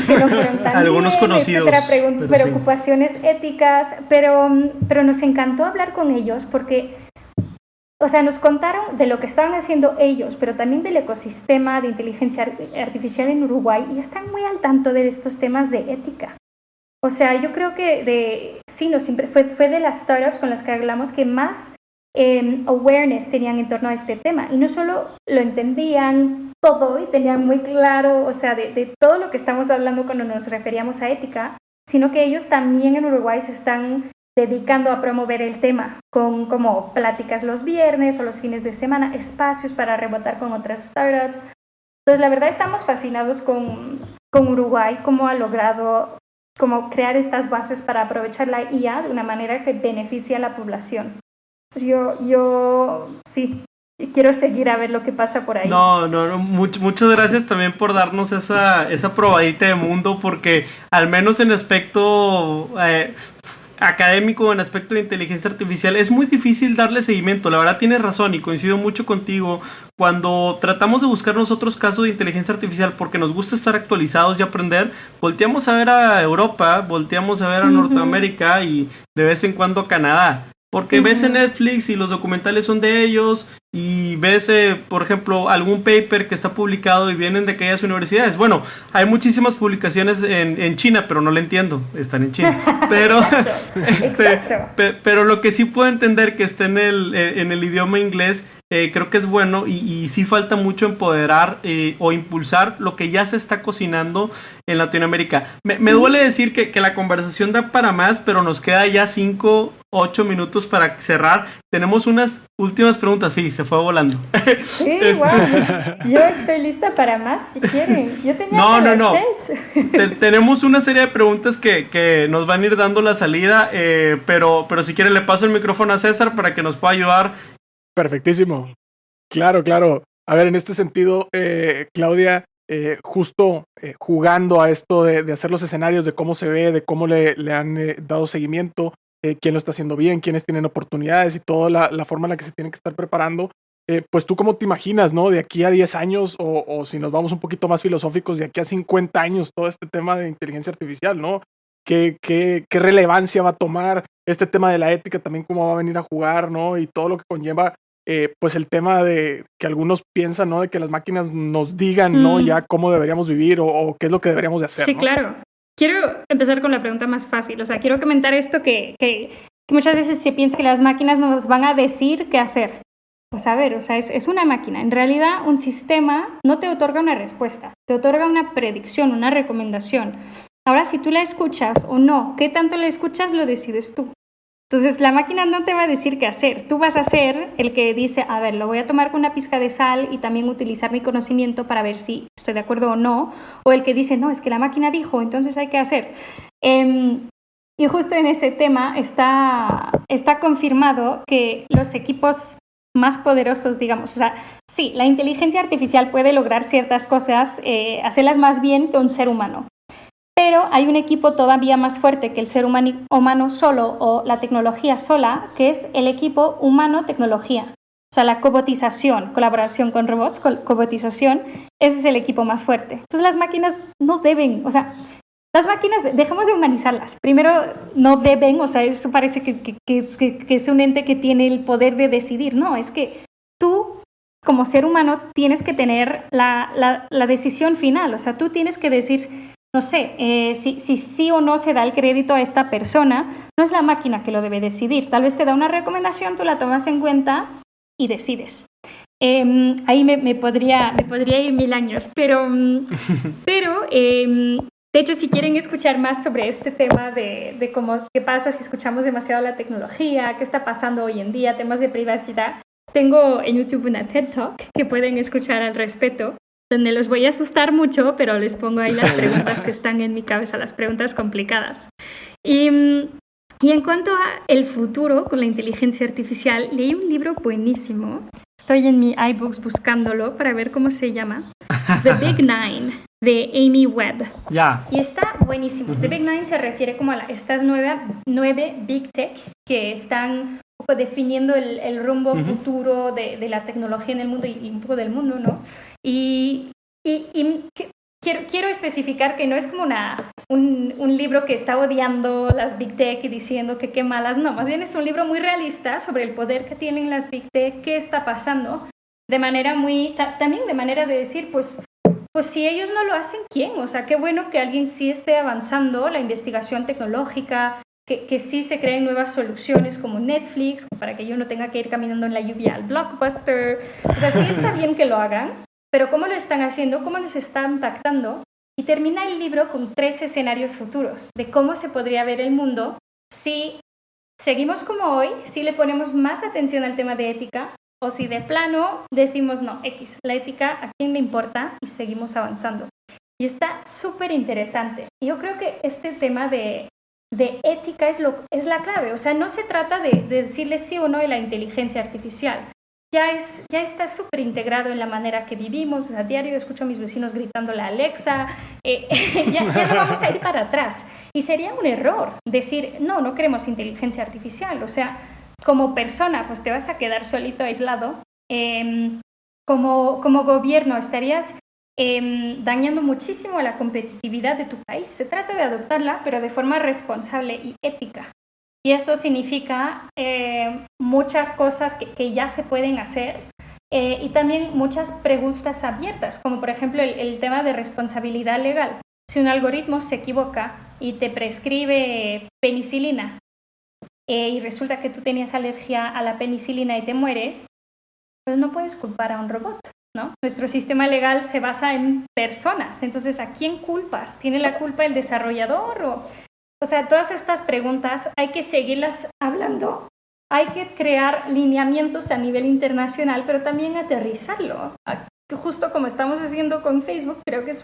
que no fueron tan algunos bien, conocidos, etcétera, preocupaciones éticas, pero nos encantó hablar con ellos porque, o sea, nos contaron de lo que estaban haciendo ellos, pero también del ecosistema de inteligencia artificial en Uruguay, y están muy al tanto de estos temas de ética. O sea, yo creo que fue de las startups con las que hablamos que más awareness tenían en torno a este tema, y no solo lo entendían todo y tenían muy claro, o sea, de todo lo que estamos hablando cuando nos referíamos a ética, sino que ellos también en Uruguay se están dedicando a promover el tema con como pláticas los viernes o los fines de semana, espacios para rebotar con otras startups. Entonces, la verdad, estamos fascinados con Uruguay, cómo ha logrado como crear estas bases para aprovechar la IA de una manera que beneficie a la población. Yo sí, quiero seguir a ver lo que pasa por ahí. No, muchas gracias también por darnos esa probadita de mundo, porque al menos en aspecto académico, en aspecto de inteligencia artificial, es muy difícil darle seguimiento. La verdad tienes razón y coincido mucho contigo. Cuando tratamos de buscar nosotros casos de inteligencia artificial porque nos gusta estar actualizados y aprender, volteamos a ver a Europa, volteamos a ver a Norteamérica y de vez en cuando a Canadá. Porque ves en Netflix y los documentales son de ellos, y ves, por ejemplo, algún paper que está publicado y vienen de aquellas universidades. Bueno, hay muchísimas publicaciones en China, pero no le entiendo, están en China. Pero, pero lo que sí puedo entender que esté en el idioma inglés, creo que es bueno, y sí falta mucho empoderar o impulsar lo que ya se está cocinando en Latinoamérica. Me duele decir que la conversación da para más, pero nos queda ya 5 8 minutos para cerrar. Tenemos unas últimas preguntas. Sí, se fue volando. Sí, wow. Yo estoy lista para más, si quieren. Yo tenía No. Tenemos una serie de preguntas que nos van a ir dando la salida, pero si quieren le paso el micrófono a César para que nos pueda ayudar. Perfectísimo. Claro. A ver, en este sentido, Claudia, justo jugando a esto de hacer los escenarios, de cómo se ve, de cómo le han dado seguimiento, quién lo está haciendo bien, quiénes tienen oportunidades y toda la forma en la que se tienen que estar preparando, pues tú cómo te imaginas, ¿no? De aquí a 10 años o si nos vamos un poquito más filosóficos, de aquí a 50 años, todo este tema de inteligencia artificial, ¿no? ¿Qué relevancia va a tomar este tema de la ética también, cómo va a venir a jugar, ¿no? Y todo lo que conlleva, pues el tema de que algunos piensan, ¿no? De que las máquinas nos digan, ¿no? Ya cómo deberíamos vivir o qué es lo que deberíamos de hacer, Sí, ¿no? claro. Quiero empezar con la pregunta más fácil. O sea, quiero comentar esto que muchas veces se piensa que las máquinas nos van a decir qué hacer. Pues a ver, o sea, es una máquina. En realidad, un sistema no te otorga una respuesta, te otorga una predicción, una recomendación. Ahora, si tú la escuchas o no, qué tanto la escuchas, lo decides tú. Entonces, la máquina no te va a decir qué hacer. Tú vas a ser el que dice, a ver, lo voy a tomar con una pizca de sal y también utilizar mi conocimiento para ver si estoy de acuerdo o no. O el que dice, no, es que la máquina dijo, entonces hay que hacer. Y justo en ese tema está confirmado que los equipos más poderosos, digamos, o sea, sí, la inteligencia artificial puede lograr ciertas cosas, hacerlas más bien que un ser humano. Pero hay un equipo todavía más fuerte que el ser humano solo o la tecnología sola, que es el equipo humano-tecnología. O sea, la cobotización, colaboración con robots, cobotización, ese es el equipo más fuerte. Entonces las máquinas no deben, o sea, las máquinas, dejemos de humanizarlas. Primero, no deben, o sea, eso parece que es un ente que tiene el poder de decidir. No, es que tú, como ser humano, tienes que tener la decisión final. O sea, tú tienes que decir, no sé, si sí o no se da el crédito a esta persona, no es la máquina que lo debe decidir. Tal vez te da una recomendación, tú la tomas en cuenta y decides. Ahí me podría ir 1000 años, pero de hecho, si quieren escuchar más sobre este tema de cómo, qué pasa si escuchamos demasiado la tecnología, qué está pasando hoy en día, temas de privacidad, tengo en YouTube una TED Talk que pueden escuchar al respecto, donde los voy a asustar mucho, pero les pongo ahí las preguntas que están en mi cabeza, las preguntas complicadas. Y en cuanto a el futuro con la inteligencia artificial, leí un libro buenísimo. Estoy en mi iBooks buscándolo para ver cómo se llama. The Big Nine, de Amy Webb. Ya. Y está buenísimo. The Big Nine se refiere como a estas nueve Big Tech que están un poco definiendo el rumbo futuro de la tecnología en el mundo y un poco del mundo, ¿no? Y quiero especificar que no es como un libro que está odiando las Big Tech y diciendo que qué malas, no, más bien es un libro muy realista sobre el poder que tienen las Big Tech, qué está pasando, de manera también de manera de decir, pues si ellos no lo hacen, ¿quién? O sea, qué bueno que alguien sí esté avanzando la investigación tecnológica, que sí se creen nuevas soluciones como Netflix, para que yo no tenga que ir caminando en la lluvia al Blockbuster. O sea, sí está bien que lo hagan, pero ¿cómo lo están haciendo? ¿Cómo les está impactando? Y termina el libro con 3 escenarios futuros de cómo se podría ver el mundo si seguimos como hoy, si le ponemos más atención al tema de ética, o si de plano decimos, no, X, la ética, ¿a quién le importa? Y seguimos avanzando. Y está súper interesante. Yo creo que este tema de ética es la clave. O sea, no se trata de decirle sí o no a la inteligencia artificial. Ya está súper integrado en la manera que vivimos. A diario escucho a mis vecinos gritándole a Alexa. Ya no vamos a ir para atrás. Y sería un error decir, no queremos inteligencia artificial. O sea, como persona, pues te vas a quedar solito, aislado. Como gobierno estarías dañando muchísimo la competitividad de tu país. Se trata de adoptarla, pero de forma responsable y ética. Y eso significa muchas cosas que ya se pueden hacer y también muchas preguntas abiertas, como por ejemplo el tema de responsabilidad legal. Si un algoritmo se equivoca y te prescribe penicilina y resulta que tú tenías alergia a la penicilina y te mueres, pues no puedes culpar a un robot, ¿no? Nuestro sistema legal se basa en personas. Entonces, ¿a quién culpas? ¿Tiene la culpa el desarrollador o...? o sea, todas estas preguntas hay que seguirlas hablando, hay que crear lineamientos a nivel internacional, pero también aterrizarlo. Justo como estamos haciendo con Facebook, creo que es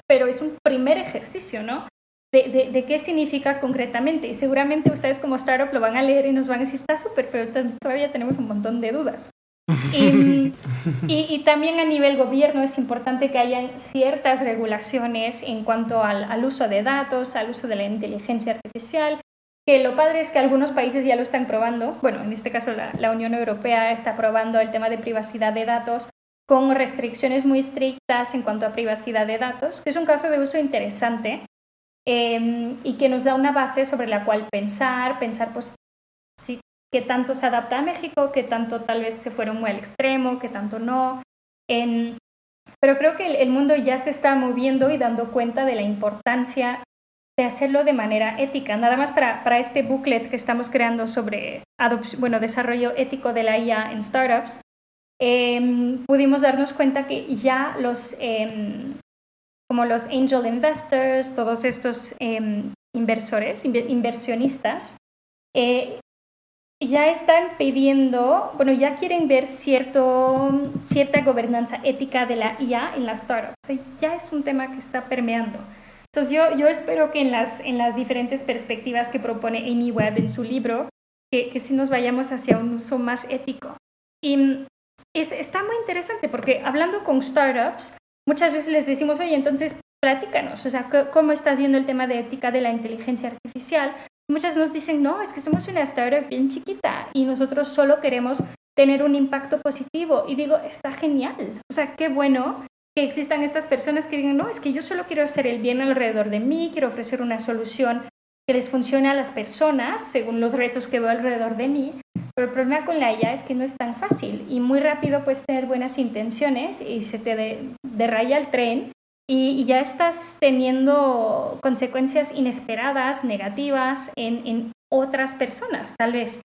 pero es un primer ejercicio, ¿no? De qué significa concretamente. Y seguramente ustedes como startup lo van a leer y nos van a decir, está súper, pero todavía tenemos un montón de dudas. Y también a nivel gobierno es importante que haya ciertas regulaciones en cuanto al uso de datos, al uso de la inteligencia artificial, que lo padre es que algunos países ya lo están probando. Bueno, en este caso la Unión Europea está probando el tema de privacidad de datos con restricciones muy estrictas en cuanto a privacidad de datos, que es un caso de uso interesante. Y que nos da una base sobre la cual pensar pues sí, qué tanto se adapta a México, qué tanto tal vez se fueron muy al extremo, qué tanto no. Pero creo que el mundo ya se está moviendo y dando cuenta de la importancia de hacerlo de manera ética. Nada más para este booklet que estamos creando sobre desarrollo ético de la IA en startups, pudimos darnos cuenta que ya como los angel investors, todos estos inversionistas, ya están pidiendo, ya quieren ver cierta gobernanza ética de la IA en las startups. Ya es un tema que está permeando. Entonces yo espero que en las diferentes perspectivas que propone Amy Webb en su libro, que sí nos vayamos hacia un uso más ético. Y está muy interesante porque hablando con startups, muchas veces les decimos, oye, entonces platícanos, o sea, ¿cómo estás viendo el tema de ética de la inteligencia artificial? Muchas nos dicen, no, es que somos una startup bien chiquita y nosotros solo queremos tener un impacto positivo. Y digo, está genial, o sea, qué bueno que existan estas personas que digan, no, es que yo solo quiero hacer el bien alrededor de mí, quiero ofrecer una solución que les funcione a las personas según los retos que veo alrededor de mí. Pero el problema con la IA es que no es tan fácil y muy rápido puedes tener buenas intenciones y se te derraya el tren y ya estás teniendo consecuencias inesperadas, negativas en otras personas, tal vez.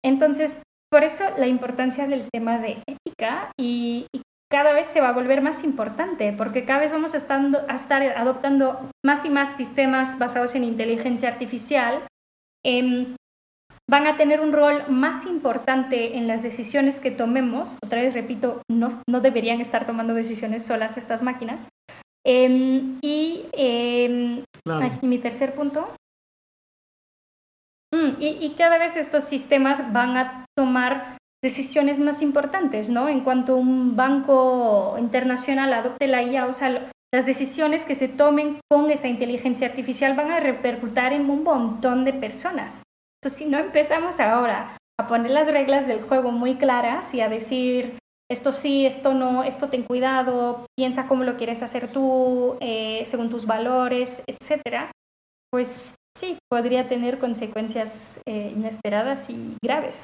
Entonces, por eso la importancia del tema de ética y cada vez se va a volver más importante porque cada vez vamos a estar adoptando más y más sistemas basados en inteligencia artificial. Van a tener un rol más importante en las decisiones que tomemos. Otra vez repito, no deberían estar tomando decisiones solas estas máquinas. Claro. Y mi tercer punto. Y cada vez estos sistemas van a tomar decisiones más importantes, ¿no? En cuanto un banco internacional adopte la IA, o sea, las decisiones que se tomen con esa inteligencia artificial van a repercutir en un montón de personas. Entonces, si no empezamos ahora a poner las reglas del juego muy claras y a decir esto sí, esto no, esto ten cuidado, piensa cómo lo quieres hacer tú, según tus valores, etcétera, pues sí, podría tener consecuencias inesperadas y graves.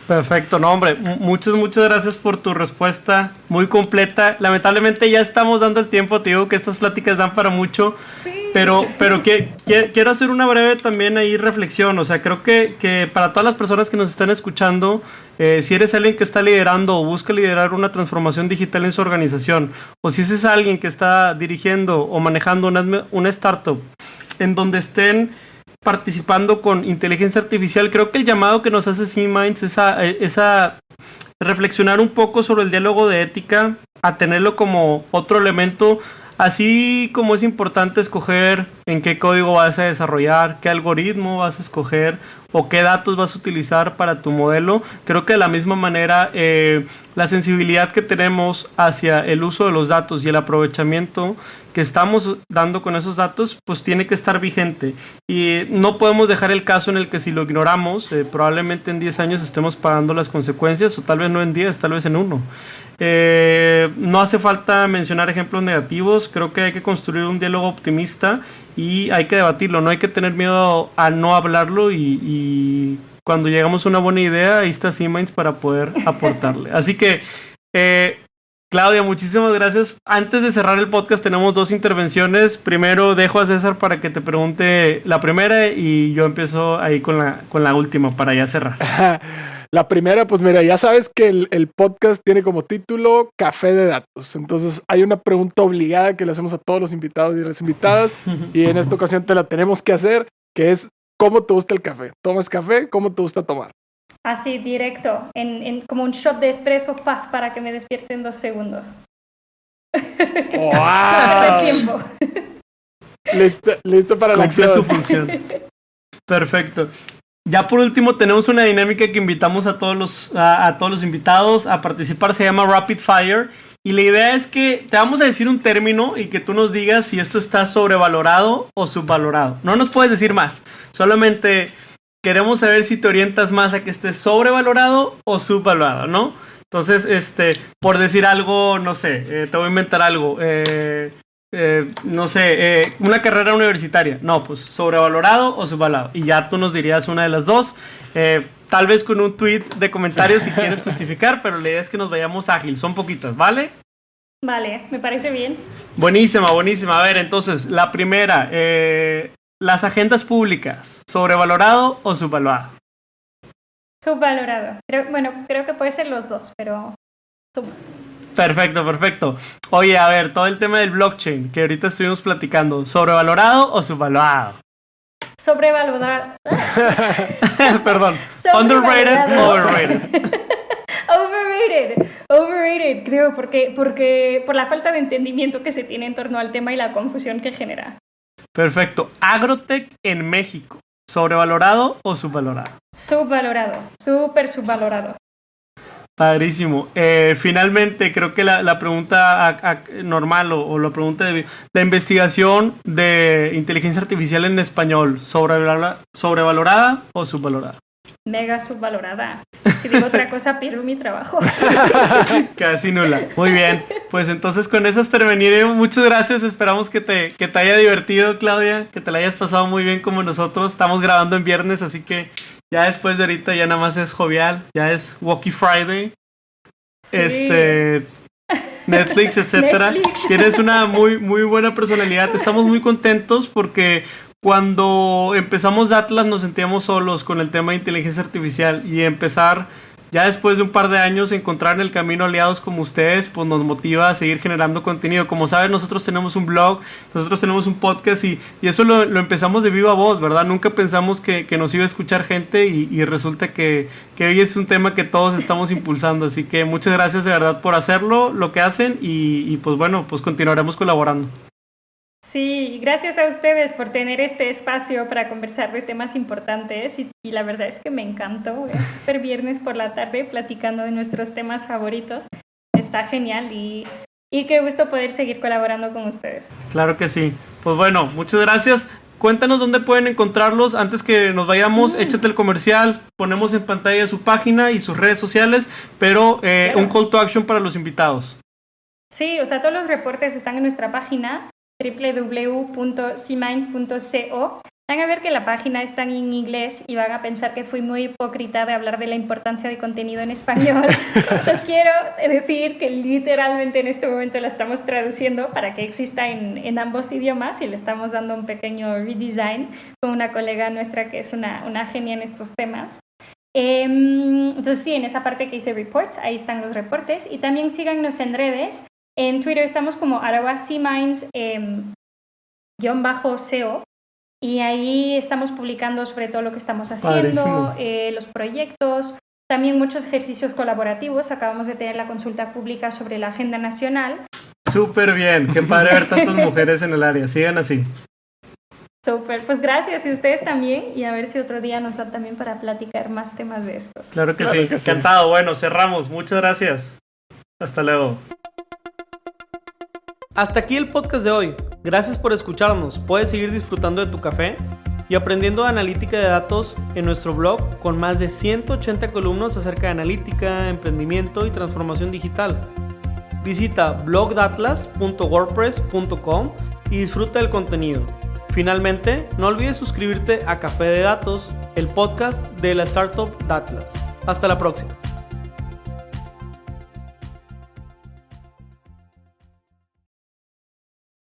Perfecto, no hombre, muchas gracias por tu respuesta, muy completa. Lamentablemente ya estamos dando el tiempo, te digo que estas pláticas dan para mucho, sí. pero quiero hacer una breve también ahí reflexión. O sea, creo que para todas las personas que nos están escuchando, si eres alguien que está liderando o busca liderar una transformación digital en su organización, o si ese es alguien que está dirigiendo o manejando una startup en donde estén participando con inteligencia artificial, creo que el llamado que nos hace C-Minds es a reflexionar un poco sobre el diálogo de ética, a tenerlo como otro elemento, así como es importante escoger en qué código vas a desarrollar, qué algoritmo vas a escoger o qué datos vas a utilizar para tu modelo. Creo que de la misma manera la sensibilidad que tenemos hacia el uso de los datos y el aprovechamiento que estamos dando con esos datos, pues tiene que estar vigente. Y no podemos dejar el caso en el que si lo ignoramos, probablemente en 10 años estemos pagando las consecuencias, o tal vez no en 10, tal vez en 1. No hace falta mencionar ejemplos negativos, creo que hay que construir un diálogo optimista y hay que debatirlo, no hay que tener miedo a no hablarlo y cuando llegamos a una buena idea, ahí está C-Minds para poder aportarle. Así que, Claudia, muchísimas gracias. Antes de cerrar el podcast tenemos 2 intervenciones. Primero dejo a César para que te pregunte la primera y yo empiezo ahí con la última para ya cerrar. La primera, pues mira, ya sabes que el podcast tiene como título Café de Datos. Entonces hay una pregunta obligada que le hacemos a todos los invitados y las invitadas, y en esta ocasión te la tenemos que hacer, que es ¿cómo te gusta el café? ¿Tomas café? ¿Cómo te gusta tomar? Así, directo, en como un shot de espresso, paf, para que me despierte en 2 segundos. ¡Wow! Tiempo. Listo para la acción. Su función. Perfecto. Ya por último tenemos una dinámica que invitamos a todos los invitados a participar, se llama Rapid Fire, y la idea es que te vamos a decir un término y que tú nos digas si esto está sobrevalorado o subvalorado. No nos puedes decir más, solamente queremos saber si te orientas más a que esté sobrevalorado o subvalorado, ¿no? Entonces, por decir algo, no sé, te voy a inventar algo, no sé, una carrera universitaria, no, pues sobrevalorado o subvalorado, y ya tú nos dirías una de las dos, tal vez con un tweet de comentarios si quieres justificar, pero la idea es que nos vayamos ágil, son poquitas, ¿vale? Vale, me parece bien. Buenísima, buenísima. A ver, entonces, la primera, las agendas públicas, ¿sobrevalorado o subvalorado? Subvalorado. Creo que puede ser los dos, pero Perfecto, perfecto. Oye, a ver, todo el tema del blockchain que ahorita estuvimos platicando, ¿sobrevalorado o subvalorado? Sobrevalorado. Perdón. Underrated o overrated. Overrated, creo, porque por la falta de entendimiento que se tiene en torno al tema y la confusión que genera. Perfecto. Agrotech en México, ¿sobrevalorado o subvalorado? Subvalorado, súper subvalorado. Padrísimo. Finalmente, creo que la pregunta normal o la pregunta de la investigación de inteligencia artificial en español, ¿sobrevalorada o subvalorada? Mega subvalorada. Si digo otra cosa, pierdo mi trabajo. Casi nula. Muy bien. Pues entonces con esas terminaré. Muchas gracias. Esperamos que te haya divertido, Claudia. Que te la hayas pasado muy bien como nosotros. Estamos grabando en viernes, así que ya después de ahorita ya nada más es jovial. Ya es Wacky Friday. Sí. Netflix, etcétera. Tienes una muy, muy buena personalidad. Estamos muy contentos porque cuando empezamos Datlas nos sentíamos solos con el tema de inteligencia artificial, y empezar ya después de un par de años encontrar en el camino aliados como ustedes, pues nos motiva a seguir generando contenido. Como saben, nosotros tenemos un blog, nosotros tenemos un podcast, y eso lo empezamos de viva voz, ¿verdad? Nunca pensamos que nos iba a escuchar gente, y resulta que hoy es un tema que todos estamos impulsando. Así que muchas gracias de verdad por hacerlo, lo que hacen, y pues bueno, pues continuaremos colaborando. Sí, gracias a ustedes por tener este espacio para conversar de temas importantes, y la verdad es que me encantó. Es súper viernes por la tarde platicando de nuestros temas favoritos. Está genial, y qué gusto poder seguir colaborando con ustedes. Claro que sí. Pues bueno, muchas gracias. Cuéntanos dónde pueden encontrarlos. Antes que nos vayamos, échate el comercial. Ponemos en pantalla su página y sus redes sociales, pero claro, un call to action para los invitados. Sí, o sea, todos los reportes están en nuestra página www.cminds.co. Van a ver que la página está en inglés y van a pensar que fui muy hipócrita de hablar de la importancia de contenido en español. Entonces quiero decir que literalmente en este momento la estamos traduciendo para que exista en ambos idiomas, y le estamos dando un pequeño redesign con una colega nuestra que es una genia en estos temas. Entonces sí, en esa parte que dice reports, ahí están los reportes, y también síganos en redes. En Twitter estamos como @cminds_CO, y ahí estamos publicando sobre todo lo que estamos haciendo, los proyectos, también muchos ejercicios colaborativos. Acabamos de tener la consulta pública sobre la agenda nacional. Súper bien, qué padre ver tantas mujeres en el área, sigan así. Súper, pues gracias, y ustedes también, y a ver si otro día nos da también para platicar más temas de estos. Claro que sí, encantado. Bueno, cerramos, muchas gracias. Hasta luego. Hasta aquí el podcast de hoy. Gracias por escucharnos. Puedes seguir disfrutando de tu café y aprendiendo analítica de datos en nuestro blog con más de 180 columnas acerca de analítica, emprendimiento y transformación digital. Visita blogdatlas.wordpress.com y disfruta del contenido. Finalmente, no olvides suscribirte a Café de Datos, el podcast de la startup Datlas. Hasta la próxima.